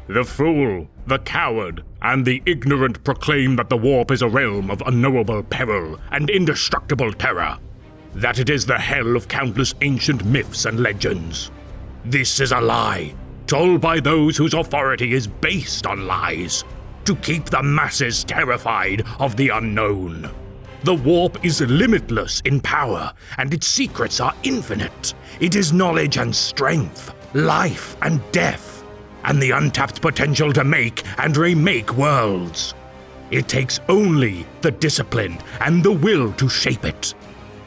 The fool, the coward, and the ignorant proclaim that the warp is a realm of unknowable peril and indestructible terror, that it is the hell of countless ancient myths and legends. This is a lie, told by those whose authority is based on lies, to keep the masses terrified of the unknown. The warp is limitless in power, and its secrets are infinite. It is knowledge and strength, life and death, and the untapped potential to make and remake worlds. It takes only the discipline and the will to shape it.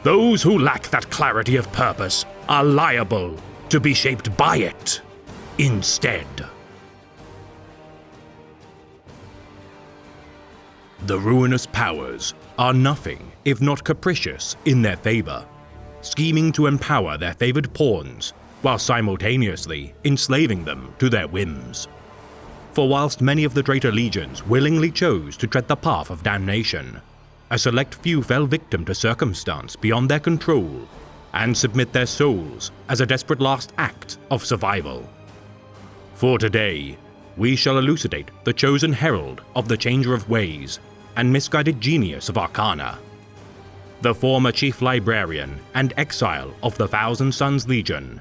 Those who lack that clarity of purpose are liable to be shaped by it instead. The ruinous powers are nothing if not capricious in their favor, scheming to empower their favored pawns while simultaneously enslaving them to their whims. For whilst many of the traitor legions willingly chose to tread the path of damnation, a select few fell victim to circumstance beyond their control and submit their souls as a desperate last act of survival. For today, we shall elucidate the chosen herald of the Changer of Ways and misguided genius of Arcana, the former chief librarian and exile of the Thousand Suns Legion,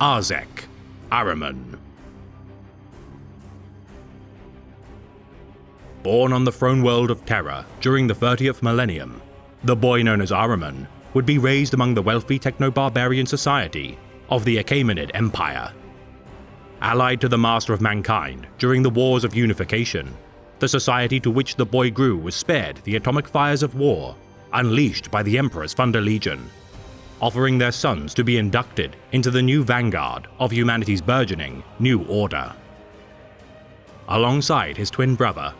Arzek Ahriman. Born on the throne world of Terra during the 30th millennium, the boy known as Ahriman would be raised among the wealthy techno-barbarian society of the Achaemenid Empire. Allied to the Master of Mankind during the Wars of Unification, the society to which the boy grew was spared the atomic fires of war unleashed by the Emperor's Thunder Legion, offering their sons to be inducted into the new vanguard of humanity's burgeoning New Order. Alongside his twin brother,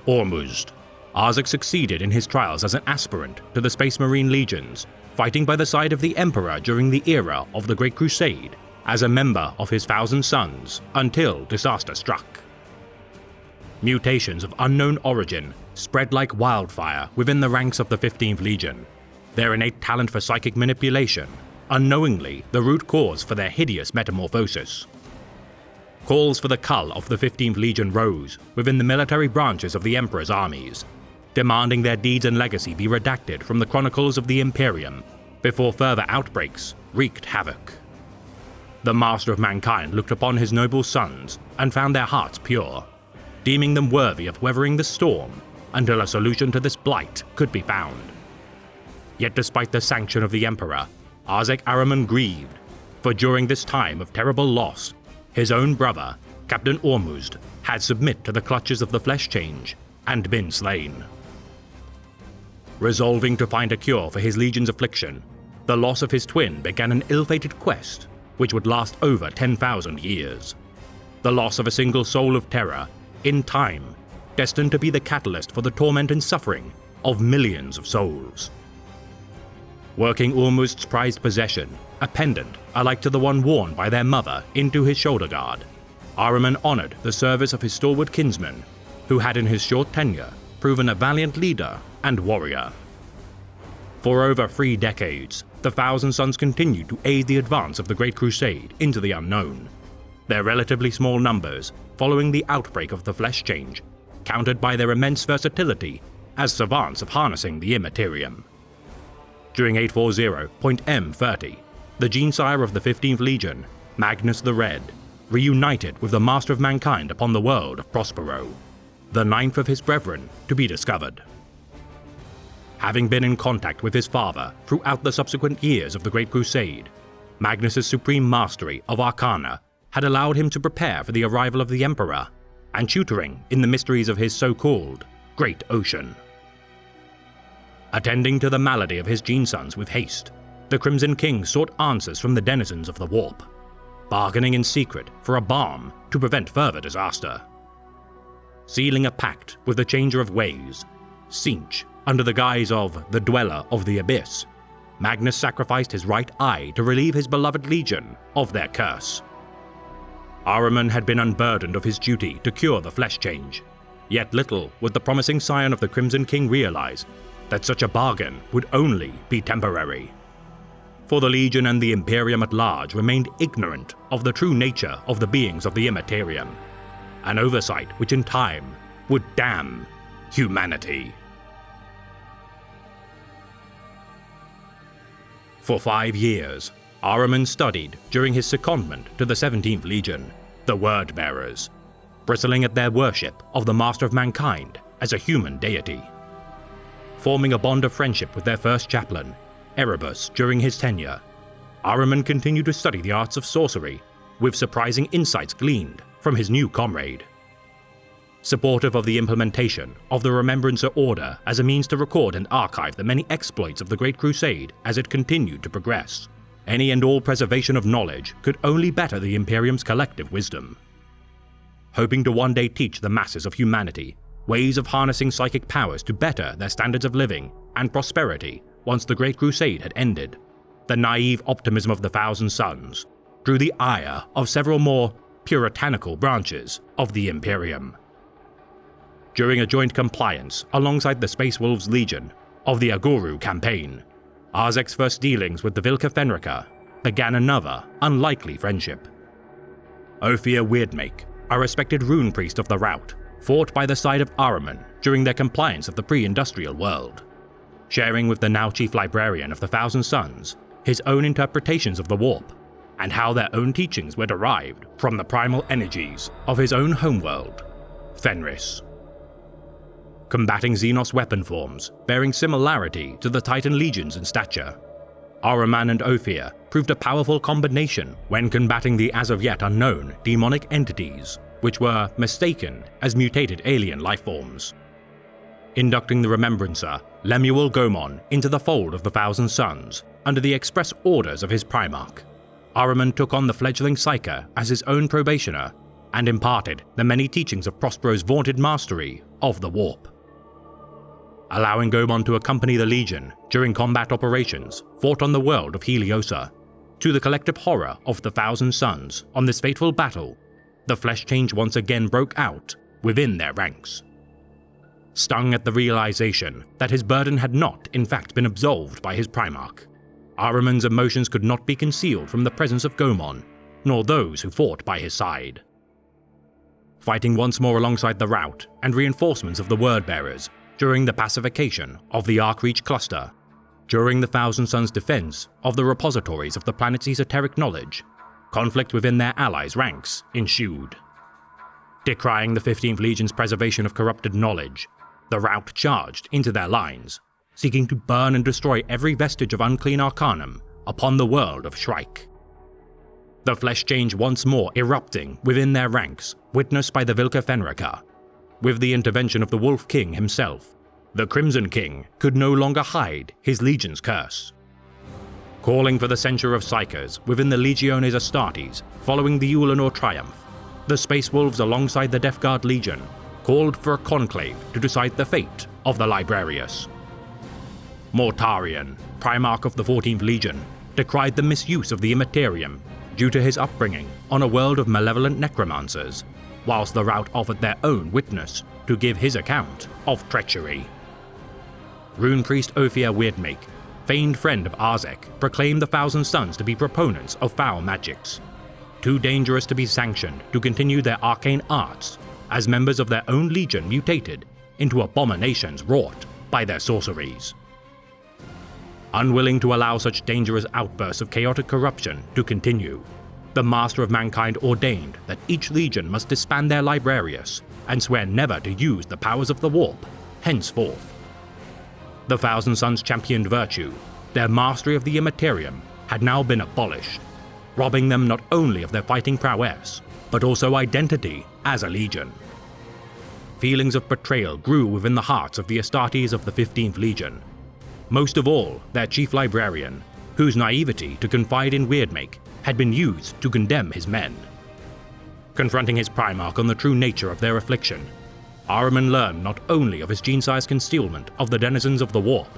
Ormuzd, Arzek succeeded in his trials as an aspirant to the Space Marine Legions, fighting by the side of the Emperor during the era of the Great Crusade as a member of his Thousand Sons until disaster struck. Mutations of unknown origin spread like wildfire within the ranks of the 15th Legion, their innate talent for psychic manipulation, unknowingly the root cause for their hideous metamorphosis. Calls for the cull of the 15th Legion rose within the military branches of the Emperor's armies, demanding their deeds and legacy be redacted from the chronicles of the Imperium before further outbreaks wreaked havoc. The Master of Mankind looked upon his noble sons and found their hearts pure, deeming them worthy of weathering the storm until a solution to this blight could be found. Yet despite the sanction of the Emperor, Arzek Ahriman grieved, for during this time of terrible loss, his own brother, Captain Ormuzd, had submitted to the clutches of the Flesh Change and been slain. Resolving to find a cure for his legion's affliction, the loss of his twin began an ill-fated quest which would last over 10,000 years. The loss of a single soul of terror, in time, destined to be the catalyst for the torment and suffering of millions of souls. Working Ormuzd's prized possession, a pendant alike to the one worn by their mother, into his shoulder guard, Ahriman honored the service of his stalwart kinsman, who had in his short tenure proven a valiant leader and warrior. For over 3 decades, the Thousand Sons continued to aid the advance of the Great Crusade into the unknown, their relatively small numbers following the outbreak of the Flesh Change, countered by their immense versatility as savants of harnessing the Immaterium. During 840.M30, the Gene-Sire of the 15th Legion, Magnus the Red, reunited with the Master of Mankind upon the world of Prospero, the 9th of his brethren to be discovered. Having been in contact with his father throughout the subsequent years of the Great Crusade, Magnus's supreme mastery of Arcana had allowed him to prepare for the arrival of the Emperor and tutoring in the mysteries of his so-called Great Ocean. Attending to the malady of his gene-sons with haste, the Crimson King sought answers from the denizens of the Warp, bargaining in secret for a balm to prevent further disaster. Sealing a pact with the Changer of Ways, Tzeentch, under the guise of the Dweller of the Abyss, Magnus sacrificed his right eye to relieve his beloved legion of their curse. Ahriman had been unburdened of his duty to cure the Flesh Change, yet little would the promising scion of the Crimson King realize that such a bargain would only be temporary. For the Legion and the Imperium at large remained ignorant of the true nature of the beings of the Immaterium. an oversight which in time would damn humanity. For 5 years, Ahriman studied during his secondment to the 17th Legion, the Word-Bearers, bristling at their worship of the Master of Mankind as a human deity. Forming a bond of friendship with their first chaplain, Erebus, during his tenure, Ahriman continued to study the arts of sorcery, with surprising insights gleaned from his new comrade. Supportive of the implementation of the Remembrancer Order as a means to record and archive the many exploits of the Great Crusade as it continued to progress, any and all preservation of knowledge could only better the Imperium's collective wisdom. Hoping to one day teach the masses of humanity ways of harnessing psychic powers to better their standards of living and prosperity once the Great Crusade had ended, the naive optimism of the Thousand Sons drew the ire of several more puritanical branches of the Imperium. During a joint compliance alongside the Space Wolves Legion of the Aguru campaign, Arzek's first dealings with the Vilka Fenrika began another unlikely friendship. Ophir Weirdmake, a respected rune priest of the Rout, fought by the side of Ahriman during their compliance of the pre-industrial world, sharing with the now chief librarian of the Thousand Sons his own interpretations of the warp and how their own teachings were derived from the primal energies of his own homeworld, Fenris. Combating Xenos weapon forms bearing similarity to the Titan legions in stature, Ahriman and Ophir proved a powerful combination when combating the as-of-yet unknown demonic entities, which were mistaken as mutated alien lifeforms. Inducting the Remembrancer, Lemuel Gomon, into the fold of the Thousand Sons under the express orders of his Primarch, Ahriman took on the fledgling Psyker as his own probationer and imparted the many teachings of Prospero's vaunted mastery of the warp. Allowing Gomon to accompany the Legion during combat operations fought on the world of Heliosa, to the collective horror of the Thousand Sons on this fateful battle, the flesh change once again broke out within their ranks. Stung at the realization that his burden had not, in fact, been absolved by his Primarch, Ahriman's emotions could not be concealed from the presence of Gomon, nor those who fought by his side. Fighting once more alongside the Rout and reinforcements of the Word-Bearers during the pacification of the Arcreach cluster, during the Thousand Sons' defense of the repositories of the planet's esoteric knowledge, conflict within their allies' ranks ensued. Decrying the 15th Legion's preservation of corrupted knowledge, the Rout charged into their lines, seeking to burn and destroy every vestige of unclean arcanum upon the world of Shrike. The flesh change once more erupting within their ranks, witnessed by the Vilka Fenrika. With the intervention of the Wolf King himself, the Crimson King could no longer hide his Legion's curse. Calling for the censure of Psykers within the Legiones Astartes following the Ulanor triumph, the Space Wolves alongside the Death Guard Legion called for a conclave to decide the fate of the Librarius. Mortarion, Primarch of the 14th Legion, decried the misuse of the Immaterium due to his upbringing on a world of malevolent necromancers, whilst the Rout offered their own witness to give his account of treachery. Rune Priest Ophir Weirdmake, famed friend of Arzek, proclaimed the Thousand Sons to be proponents of foul magics, too dangerous to be sanctioned to continue their arcane arts, as members of their own legion mutated into abominations wrought by their sorceries. Unwilling to allow such dangerous outbursts of chaotic corruption to continue, the Master of Mankind ordained that each legion must disband their Librarius and swear never to use the powers of the warp henceforth. The Thousand Sons championed virtue. Their mastery of the Immaterium had now been abolished, robbing them not only of their fighting prowess, but also identity as a legion. Feelings of betrayal grew within the hearts of the Astartes of the 15th Legion, most of all their chief librarian, whose naivety to confide in Weirdmake had been used to condemn his men. Confronting his Primarch on the true nature of their affliction, Ahriman learned not only of his Genesire's concealment of the denizens of the warp,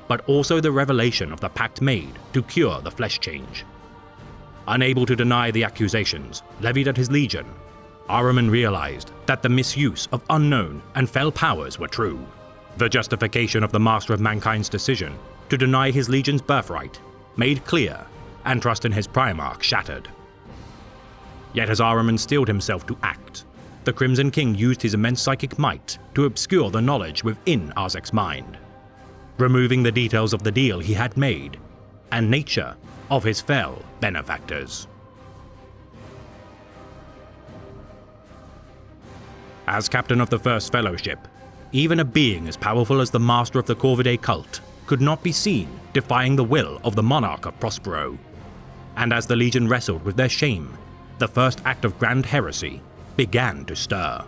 but also the revelation of the pact made to cure the flesh change. Unable to deny the accusations levied at his legion, Ahriman realized that the misuse of unknown and fell powers were true. The justification of the Master of Mankind's decision to deny his legion's birthright made clear, and trust in his Primarch shattered. Yet as Ahriman steeled himself to act, the Crimson King used his immense psychic might to obscure the knowledge within Arzek's mind, removing the details of the deal he had made and nature of his fell benefactors. As captain of the First Fellowship, even a being as powerful as the master of the Corvidae cult could not be seen defying the will of the monarch of Prospero. And as the Legion wrestled with their shame, the first act of grand heresy began to stir.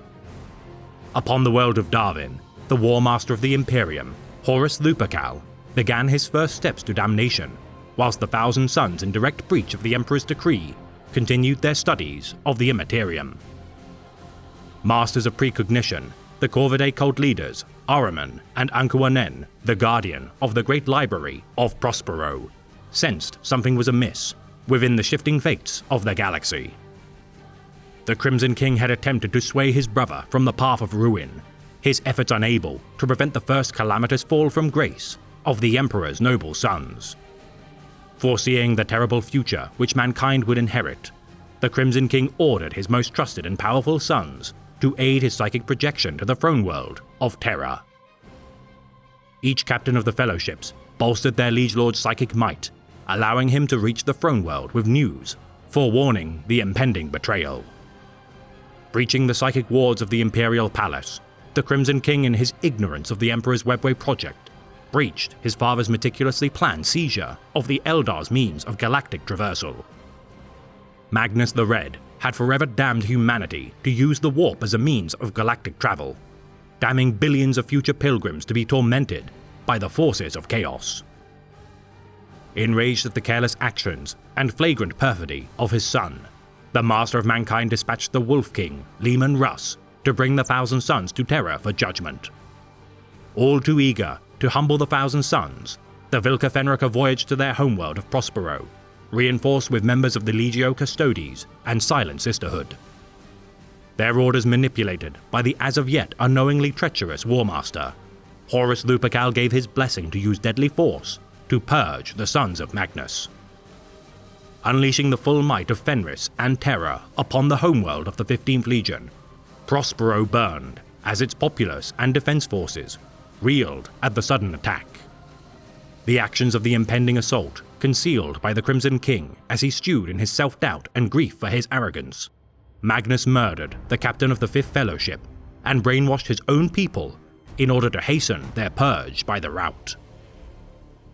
Upon the world of Darwin, the War Master of the Imperium, Horus Lupercal, began his first steps to damnation, whilst the Thousand Sons, in direct breach of the Emperor's decree, continued their studies of the Immaterium. Masters of precognition, the Corvidae cult leaders, Ahriman and Ankuanen, the guardian of the Great Library of Prospero, sensed something was amiss within the shifting fates of the galaxy. The Crimson King had attempted to sway his brother from the path of ruin, his efforts unable to prevent the first calamitous fall from grace of the Emperor's noble sons. Foreseeing the terrible future which mankind would inherit, the Crimson King ordered his most trusted and powerful sons to aid his psychic projection to the throne world of Terra. Each captain of the fellowships bolstered their liege lord's psychic might, allowing him to reach the throne world with news, forewarning the impending betrayal. Breaching the psychic wards of the Imperial Palace, the Crimson King, in his ignorance of the Emperor's Webway project, breached his father's meticulously planned seizure of the Eldar's means of galactic traversal. Magnus the Red had forever damned humanity to use the warp as a means of galactic travel, damning billions of future pilgrims to be tormented by the forces of chaos. Enraged at the careless actions and flagrant perfidy of his son, the Master of Mankind dispatched the Wolf King, Leman Russ, to bring the Thousand Sons to Terra for judgment. All too eager to humble the Thousand Sons, the Vilca Fenrica voyaged to their homeworld of Prospero, reinforced with members of the Legio Custodes and Silent Sisterhood. Their orders manipulated by the as-of-yet unknowingly treacherous War Master, Horus Lupercal gave his blessing to use deadly force to purge the Sons of Magnus. Unleashing the full might of Fenris and Terra upon the homeworld of the 15th Legion, Prospero burned as its populace and defense forces reeled at the sudden attack. The actions of the impending assault concealed by the Crimson King as he stewed in his self-doubt and grief for his arrogance, Magnus murdered the captain of the Fifth Fellowship and brainwashed his own people in order to hasten their purge by the rout.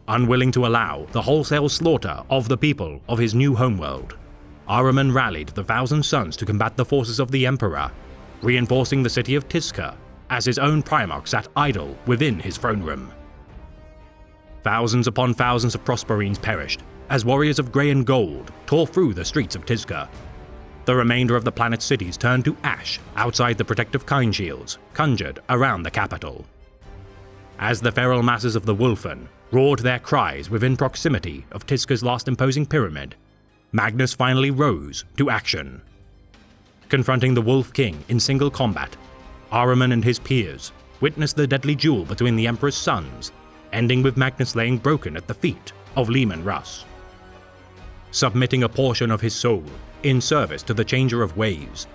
Unwilling to allow the wholesale slaughter of the people of his new homeworld, Ahriman rallied the Thousand Sons to combat the forces of the Emperor, reinforcing the city of Tizca as his own Primarch sat idle within his throne room. Thousands upon thousands of Prosperines perished as warriors of grey and gold tore through the streets of Tizca. The remainder of the planet's cities turned to ash outside the protective kind shields conjured around the capital. As the feral masses of the Wolfen roared their cries within proximity of Tizca's last imposing pyramid, Magnus finally rose to action. Confronting the Wolf King in single combat, Ahriman and his peers witnessed the deadly duel between the Emperor's sons, ending with Magnus laying broken at the feet of Leman Russ. Submitting a portion of his soul in service to the Changer of Waves,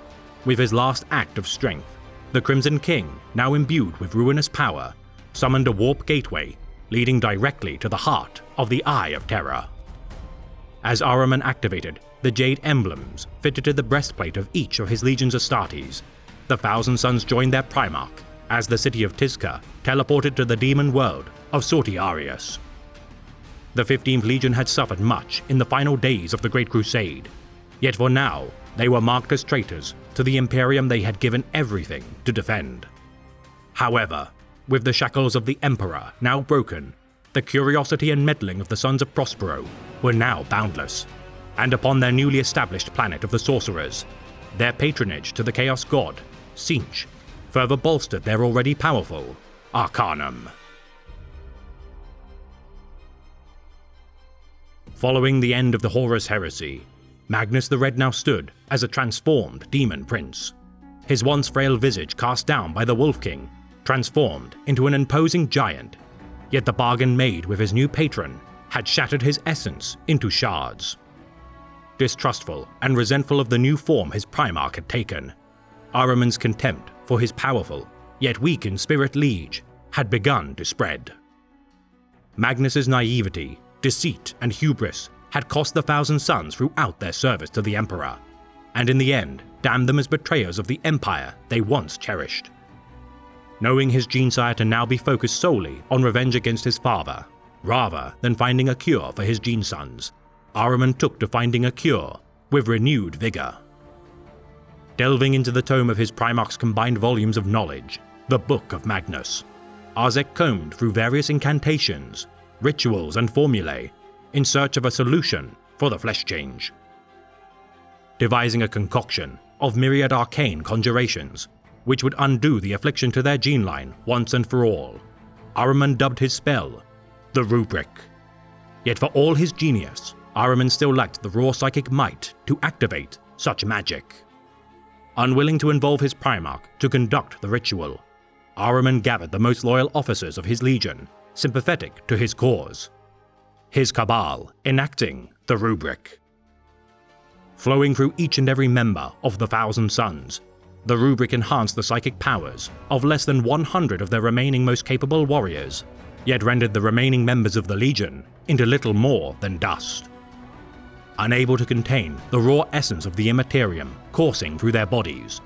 with his last act of strength, the Crimson King, now imbued with ruinous power, summoned a warp gateway leading directly to the heart of the Eye of Terror. As Ahriman activated the jade emblems fitted to the breastplate of each of his legions Astartes, the Thousand Sons joined their Primarch as the city of Tizca teleported to the demon world of Sortiarius. The 15th Legion had suffered much in the final days of the Great Crusade, yet for now they were marked as traitors to the Imperium they had given everything to defend. However, with the shackles of the Emperor now broken, the curiosity and meddling of the Sons of Prospero were now boundless, and upon their newly established planet of the Sorcerers, their patronage to the Chaos God, Tzeentch, further bolstered their already powerful Arcanum. Following the end of the Horus Heresy, Magnus the Red now stood as a transformed demon prince, his once frail visage cast down by the Wolf King, transformed into an imposing giant, yet the bargain made with his new patron had shattered his essence into shards. Distrustful and resentful of the new form his Primarch had taken, Ahriman's contempt for his powerful, yet weak in spirit liege had begun to spread. Magnus's naivety, deceit, and hubris had cost the Thousand Sons throughout their service to the Emperor, and in the end damned them as betrayers of the empire they once cherished. Knowing his Genesire to now be focused solely on revenge against his father, rather than finding a cure for his Genesons, Ahriman took to finding a cure with renewed vigor. Delving into the tome of his Primarch's combined volumes of knowledge, the Book of Magnus, Arzek combed through various incantations, rituals, and formulae in search of a solution for the flesh change. Devising a concoction of myriad arcane conjurations, which would undo the affliction to their gene line once and for all, Ahriman dubbed his spell the Rubric. Yet for all his genius, Ahriman still lacked the raw psychic might to activate such magic. Unwilling to involve his Primarch to conduct the ritual, Ahriman gathered the most loyal officers of his legion, sympathetic to his cause. His Cabal enacting the Rubric. Flowing through each and every member of the Thousand Sons, the Rubric enhanced the psychic powers of less than 100 of their remaining most capable warriors, yet rendered the remaining members of the Legion into little more than dust. Unable to contain the raw essence of the Immaterium coursing through their bodies,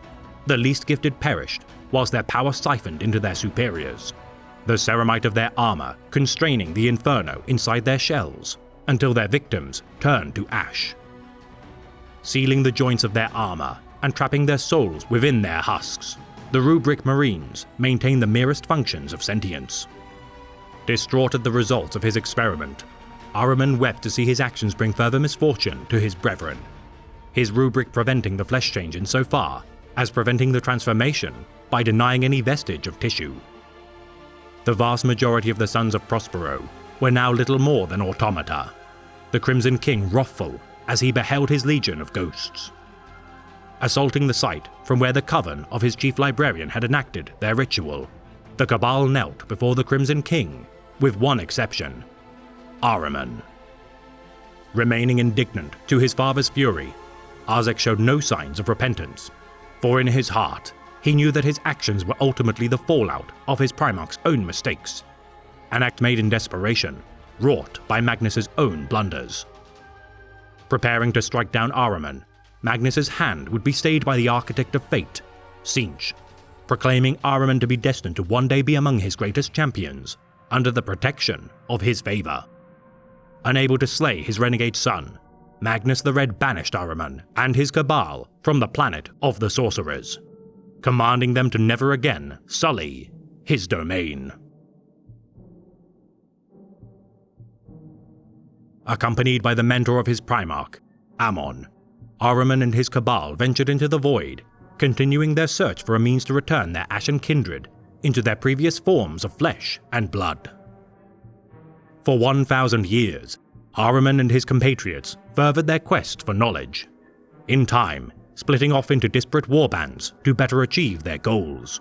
the least gifted perished whilst their power siphoned into their superiors, the ceramite of their armor constraining the inferno inside their shells until their victims turned to ash. Sealing the joints of their armor and trapping their souls within their husks, the Rubric Marines maintain the merest functions of sentience. Distraught at the results of his experiment, Ahriman wept to see his actions bring further misfortune to his brethren, his Rubric preventing the flesh change insofar as preventing the transformation by denying any vestige of tissue. The vast majority of the Sons of Prospero were now little more than automata, the Crimson King wrathful as he beheld his legion of ghosts. Assaulting the site from where the coven of his chief librarian had enacted their ritual, the Cabal knelt before the Crimson King, with one exception: Ahriman. Remaining indignant to his father's fury, Arzek showed no signs of repentance, for in his heart he knew that his actions were ultimately the fallout of his Primarch's own mistakes, an act made in desperation, wrought by Magnus's own blunders. Preparing to strike down Ahriman, Magnus's hand would be stayed by the architect of fate, Tzeentch, proclaiming Ahriman to be destined to one day be among his greatest champions, under the protection of his favor. Unable to slay his renegade son, Magnus the Red banished Ahriman and his Cabal from the planet of the sorcerers, commanding them to never again sully his domain. Accompanied by the mentor of his Primarch, Amon, Ahriman and his Cabal ventured into the void, continuing their search for a means to return their ashen kindred into their previous forms of flesh and blood. For 1,000 years, Ahriman and his compatriots furthered their quest for knowledge, in time splitting off into disparate warbands to better achieve their goals.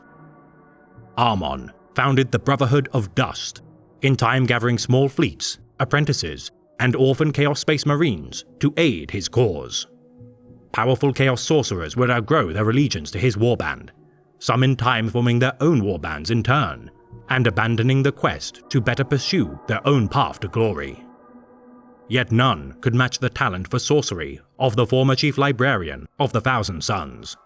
Amon founded the Brotherhood of Dust, in time gathering small fleets, apprentices, and orphan Chaos Space Marines to aid his cause. Powerful Chaos Sorcerers would outgrow their allegiance to his warband, some in time forming their own warbands in turn, and abandoning the quest to better pursue their own path to glory. Yet none could match the talent for sorcery of the former Chief Librarian of the Thousand Sons,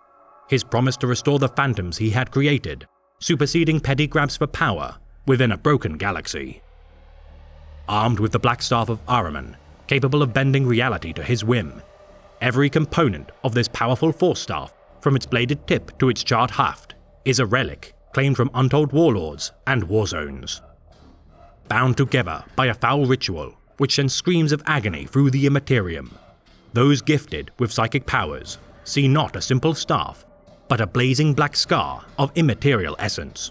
his promise to restore the phantoms he had created, superseding petty grabs for power within a broken galaxy. Armed with the Black Staff of Ahriman, capable of bending reality to his whim, every component of this powerful Force Staff, from its bladed tip to its charred haft, is a relic claimed from untold warlords and war zones. Bound together by a foul ritual which sends screams of agony through the Immaterium, those gifted with psychic powers see not a simple staff, but a blazing black scar of immaterial essence.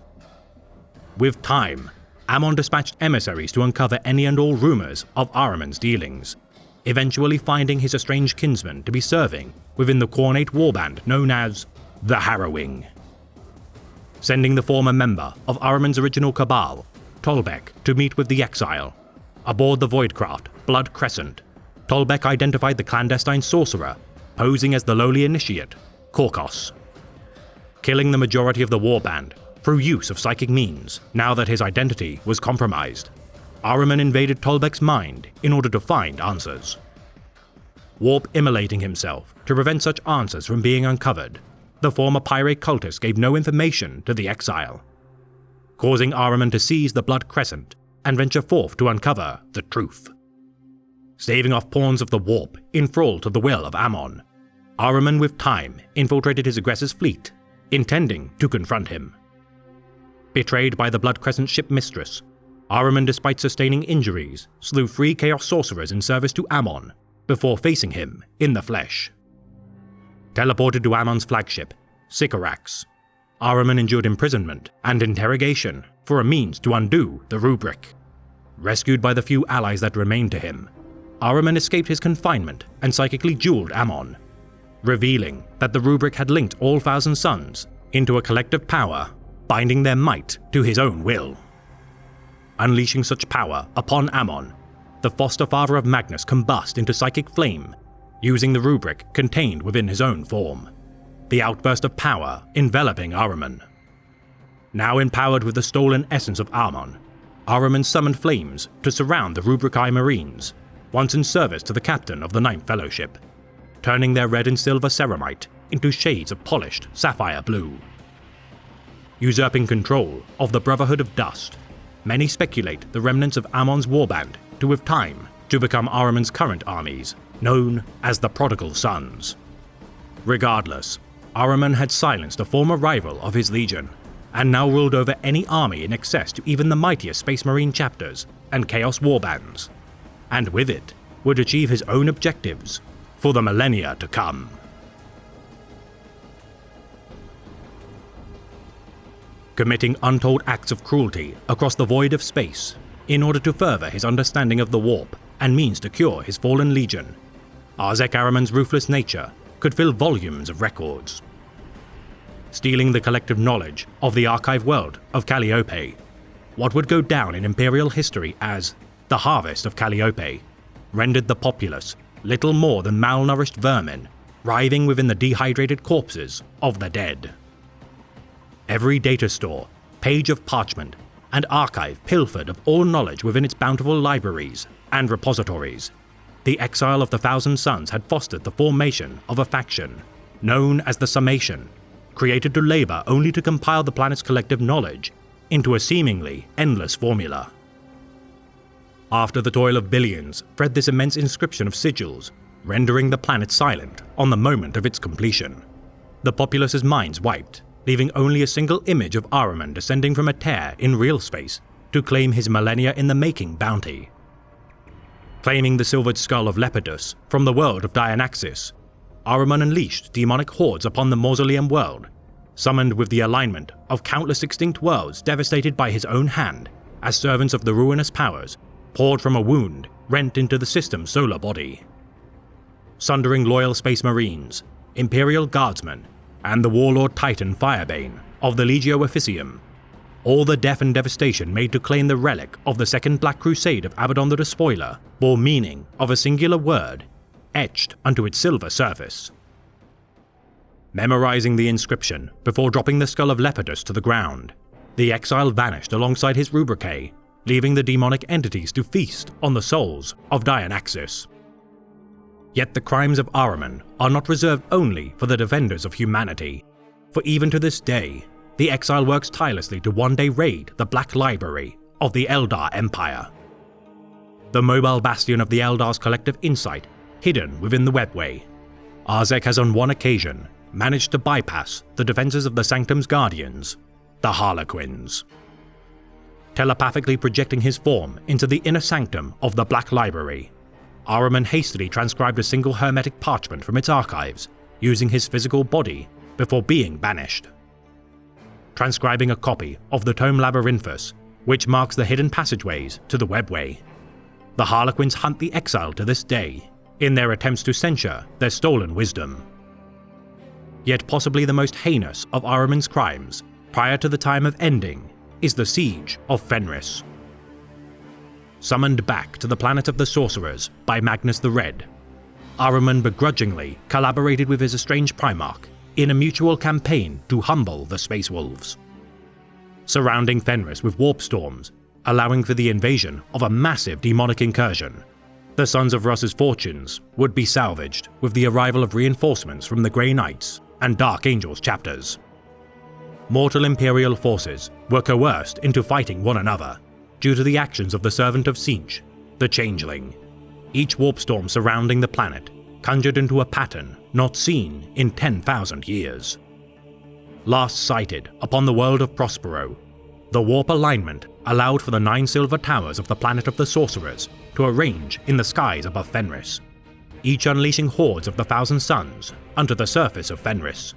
With time, Amon dispatched emissaries to uncover any and all rumors of Ahriman's dealings, eventually finding his estranged kinsman to be serving within the Khornate warband known as the Harrowing. Sending the former member of Ahriman's original Cabal, Tolbek, to meet with the exile, aboard the Voidcraft Blood Crescent, Tolbek identified the clandestine sorcerer, posing as the lowly initiate, Korkos. killing the majority of the warband through use of psychic means. Now that his identity was compromised, Ahriman invaded Tolbek's mind in order to find answers. Warp immolating himself to prevent such answers from being uncovered, the former pirate cultist gave no information to the exile, causing Ahriman to seize the Blood Crescent and venture forth to uncover the truth. Staving off pawns of the Warp in thrall to the will of Amon, Ahriman with time infiltrated his aggressor's fleet, intending to confront him. Betrayed by the Blood Crescent ship mistress, Ahriman, despite sustaining injuries, slew 3 Chaos Sorcerers in service to Amon before facing him in the flesh. Teleported to Amon's flagship, Sycorax, Ahriman endured imprisonment and interrogation for a means to undo the rubric. Rescued by the few allies that remained to him, Ahriman escaped his confinement and psychically dueled Amon, revealing that the rubric had linked all Thousand Sons into a collective power, binding their might to his own will. Unleashing such power upon Amon, the foster father of Magnus combust into psychic flame, using the rubric contained within his own form. The outburst of power enveloping Ahriman. Now empowered with the stolen essence of Amon, Ahriman summoned flames to surround the Rubricae Marines, once in service to the captain of the Ninth Fellowship, turning their red and silver ceramite into shades of polished sapphire blue. Usurping control of the Brotherhood of Dust, many speculate the remnants of Amon's warband to with time to become Ahriman's current armies, known as the Prodigal Sons. Regardless, Ahriman had silenced a former rival of his legion, and now ruled over any army in excess to even the mightiest Space Marine chapters and Chaos warbands, and with it would achieve his own objectives for the millennia to come. Committing untold acts of cruelty across the void of space in order to further his understanding of the Warp and means to cure his fallen legion, Arzek Ahriman's ruthless nature could fill volumes of records. Stealing the collective knowledge of the archive world of Calliope, what would go down in Imperial history as the Harvest of Calliope rendered the populace little more than malnourished vermin writhing within the dehydrated corpses of the dead. Every data store, page of parchment, and archive pilfered of all knowledge within its bountiful libraries and repositories, the exile of the Thousand Sons had fostered the formation of a faction, known as the Summation, created to labor only to compile the planet's collective knowledge into a seemingly endless formula. After the toil of billions thread this immense inscription of sigils, rendering the planet silent on the moment of its completion, the populace's minds wiped, leaving only a single image of Ahriman descending from a tear in real space to claim his millennia in the making bounty. Claiming the silvered skull of Lepidus from the world of Dianaxis, Ahriman unleashed demonic hordes upon the Mausoleum world, summoned with the alignment of countless extinct worlds devastated by his own hand as servants of the ruinous powers poured from a wound rent into the system's solar body. Sundering loyal Space Marines, Imperial Guardsmen, and the warlord Titan Firebane of the Legio Officium, all the death and devastation made to claim the relic of the Second Black Crusade of Abaddon the Despoiler bore meaning of a singular word etched onto its silver surface. Memorizing the inscription before dropping the skull of Lepidus to the ground, the exile vanished alongside his Rubricae, leaving the demonic entities to feast on the souls of Dianaxis. Yet the crimes of Ahriman are not reserved only for the defenders of humanity, for even to this day, the exile works tirelessly to one day raid the Black Library of the Eldar Empire. The mobile bastion of the Eldar's collective insight, hidden within the webway, Arzek has on one occasion managed to bypass the defenses of the Sanctum's guardians, the Harlequins. Telepathically projecting his form into the inner sanctum of the Black Library, Ahriman hastily transcribed a single hermetic parchment from its archives using his physical body before being banished. Transcribing a copy of the Tome Labyrinthus, which marks the hidden passageways to the webway, the Harlequins hunt the exile to this day in their attempts to censure their stolen wisdom. Yet possibly the most heinous of Ahriman's crimes prior to the time of ending is the Siege of Fenris. Summoned back to the planet of the Sorcerers by Magnus the Red, Ahriman begrudgingly collaborated with his estranged Primarch in a mutual campaign to humble the Space Wolves, surrounding Fenris with warp storms, allowing for the invasion of a massive demonic incursion. The Sons of Russ's fortunes would be salvaged with the arrival of reinforcements from the Grey Knights and Dark Angels chapters. Mortal Imperial forces were coerced into fighting one another due to the actions of the Servant of Tzeentch, the Changeling. Each warp storm surrounding the planet conjured into a pattern not seen in 10,000 years. Last sighted upon the world of Prospero, the warp alignment allowed for the 9 silver towers of the planet of the Sorcerers to arrange in the skies above Fenris, each unleashing hordes of the Thousand Suns onto the surface of Fenris.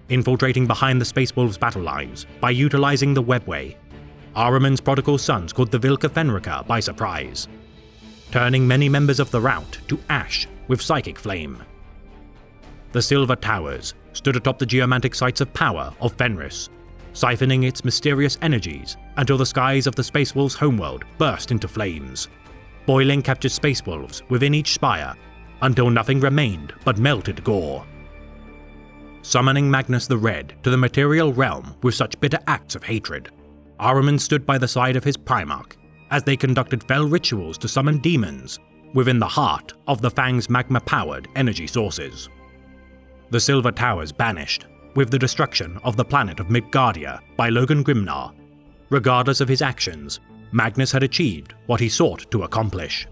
Infiltrating behind the Space Wolves' battle lines by utilizing the webway, Ahriman's prodigal sons caught the Vilka Fenrika by surprise, turning many members of the rout to ash with psychic flame. The Silver Towers stood atop the geomantic sites of power of Fenris, siphoning its mysterious energies until the skies of the Space Wolves' homeworld burst into flames, boiling captured Space Wolves within each spire until nothing remained but melted gore. Summoning Magnus the Red to the material realm with such bitter acts of hatred, Ahriman stood by the side of his Primarch as they conducted fell rituals to summon demons within the heart of the Fang's magma-powered energy sources. The Silver Towers banished with the destruction of the planet of Midgardia by Logan Grimnar. Regardless of his actions, Magnus had achieved what he sought to accomplish.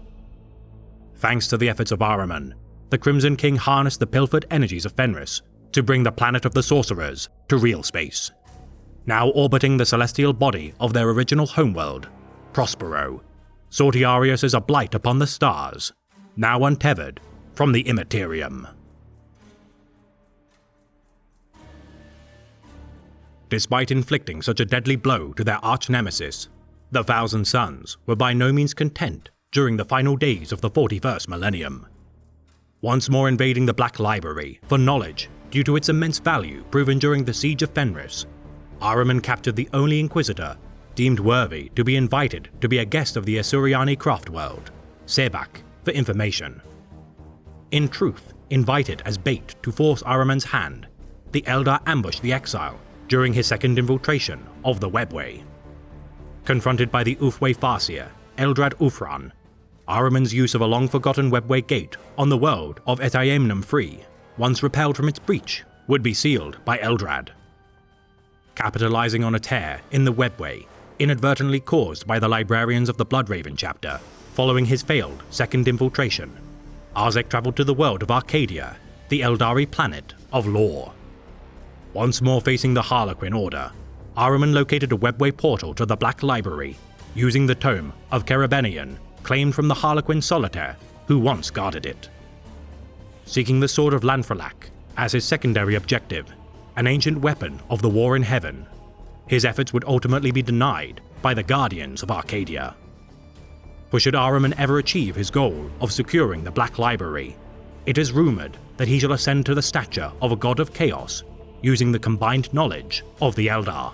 Thanks to the efforts of Ahriman, the Crimson King harnessed the pilfered energies of Fenris to bring the planet of the Sorcerers to real space, now orbiting the celestial body of their original homeworld, Prospero. Sortiarius is a blight upon the stars, now untethered from the Immaterium. Despite inflicting such a deadly blow to their arch-nemesis, the Thousand Suns were by no means content during the final days of the 41st millennium. Once more invading the Black Library for knowledge due to its immense value proven during the Siege of Fenris, Ahriman captured the only Inquisitor deemed worthy to be invited to be a guest of the Asuryani craft world, Sebak, for information. In truth, invited as bait to force Ahriman's hand, the Eldar ambushed the exile during his second infiltration of the Webway. Confronted by the Ulfway Farseer, Eldrad Ulfran, Ahriman's use of a long-forgotten Webway gate on the world of Etaymnum III, once repelled from its breach, would be sealed by Eldrad. Capitalizing on a tear in the Webway, inadvertently caused by the librarians of the Bloodraven chapter, following his failed second infiltration, Arzek traveled to the world of Arcadia, the Eldari planet of Lore. Once more facing the Harlequin Order, Ahriman located a Webway portal to the Black Library, using the tome of Kerebenian claimed from the Harlequin Solitaire who once guarded it. Seeking the Sword of Lanfralak as his secondary objective, an ancient weapon of the War in Heaven, his efforts would ultimately be denied by the Guardians of Arcadia. For should Ahriman ever achieve his goal of securing the Black Library, it is rumored that he shall ascend to the stature of a god of chaos using the combined knowledge of the Eldar.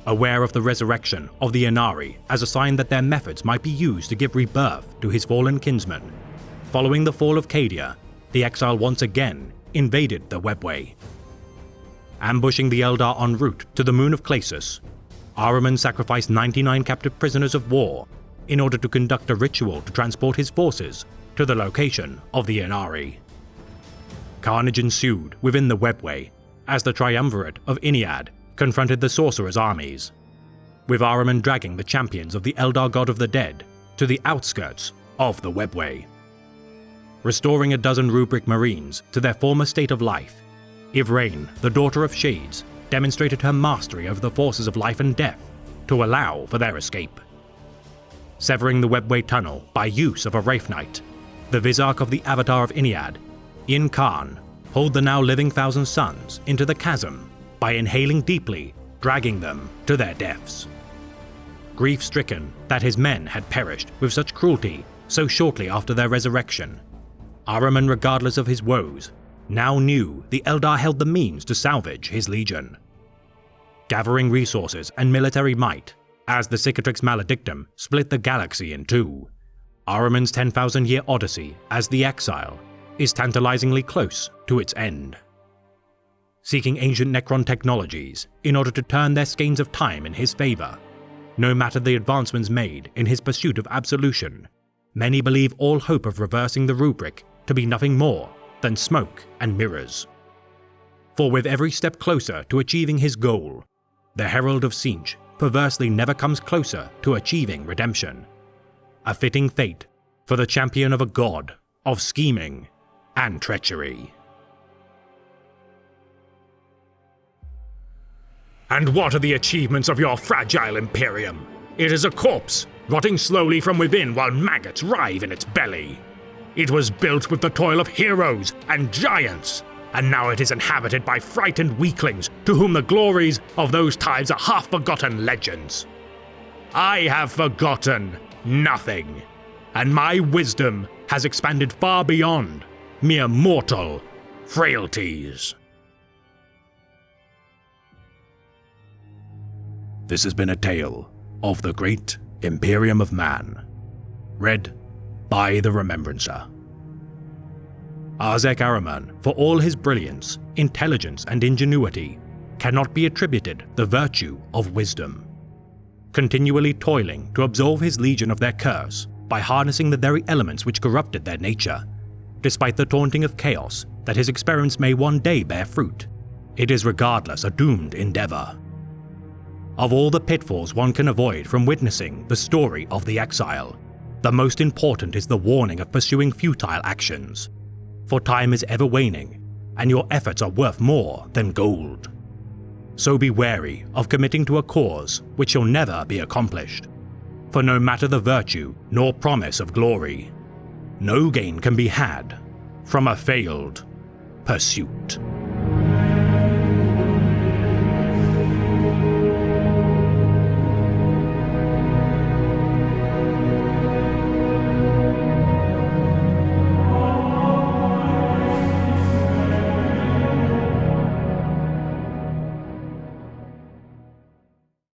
Aware of the resurrection of the Inari as a sign that their methods might be used to give rebirth to his fallen kinsmen, following the fall of Cadia, the exile once again invaded the Webway. Ambushing the Eldar en route to the moon of Clasus, Ahriman sacrificed 99 captive prisoners of war in order to conduct a ritual to transport his forces to the location of the Inari. Carnage ensued within the Webway as the triumvirate of Iniad confronted the Sorcerer's armies, with Ahriman dragging the champions of the Eldar God of the Dead to the outskirts of the Webway. Restoring a dozen Rubric Marines to their former state of life, Yvraine, the Daughter of Shades, demonstrated her mastery over the forces of life and death to allow for their escape. Severing the Webway tunnel by use of a Wraith Knight, the Vizarch of the Avatar of Iniad, Yin Khan pulled the now living Thousand Suns into the chasm by inhaling deeply, dragging them to their deaths. Grief-stricken that his men had perished with such cruelty so shortly after their resurrection, Ahriman, regardless of his woes, now knew the Eldar held the means to salvage his legion. Gathering resources and military might, as the Cicatrix Maledictum split the galaxy in two, Ahriman's 10,000-year odyssey as the Exile is tantalizingly close to its end. seeking ancient Necron technologies in order to turn their skeins of time in his favor. No matter the advancements made in his pursuit of absolution, many believe all hope of reversing the rubric to be nothing more than smoke and mirrors. For with every step closer to achieving his goal, the Herald of Tzeentch perversely never comes closer to achieving redemption. A fitting fate for the champion of a god of scheming and treachery. And what are the achievements of your fragile Imperium? It is a corpse, rotting slowly from within while maggots writhe in its belly. It was built with the toil of heroes and giants, and now it is inhabited by frightened weaklings to whom the glories of those times are half-forgotten legends. I have forgotten nothing, and my wisdom has expanded far beyond mere mortal frailties. This has been a tale of the Great Imperium of Man, read by the Remembrancer. Arzek Ahriman, for all his brilliance, intelligence, and ingenuity, cannot be attributed the virtue of wisdom. Continually toiling to absolve his legion of their curse by harnessing the very elements which corrupted their nature, despite the taunting of chaos that his experiments may one day bear fruit, it is regardless a doomed endeavor. Of all the pitfalls one can avoid from witnessing the story of the exile, the most important is the warning of pursuing futile actions. For time is ever waning, and your efforts are worth more than gold. So be wary of committing to a cause which shall never be accomplished. For no matter the virtue nor promise of glory, no gain can be had from a failed pursuit.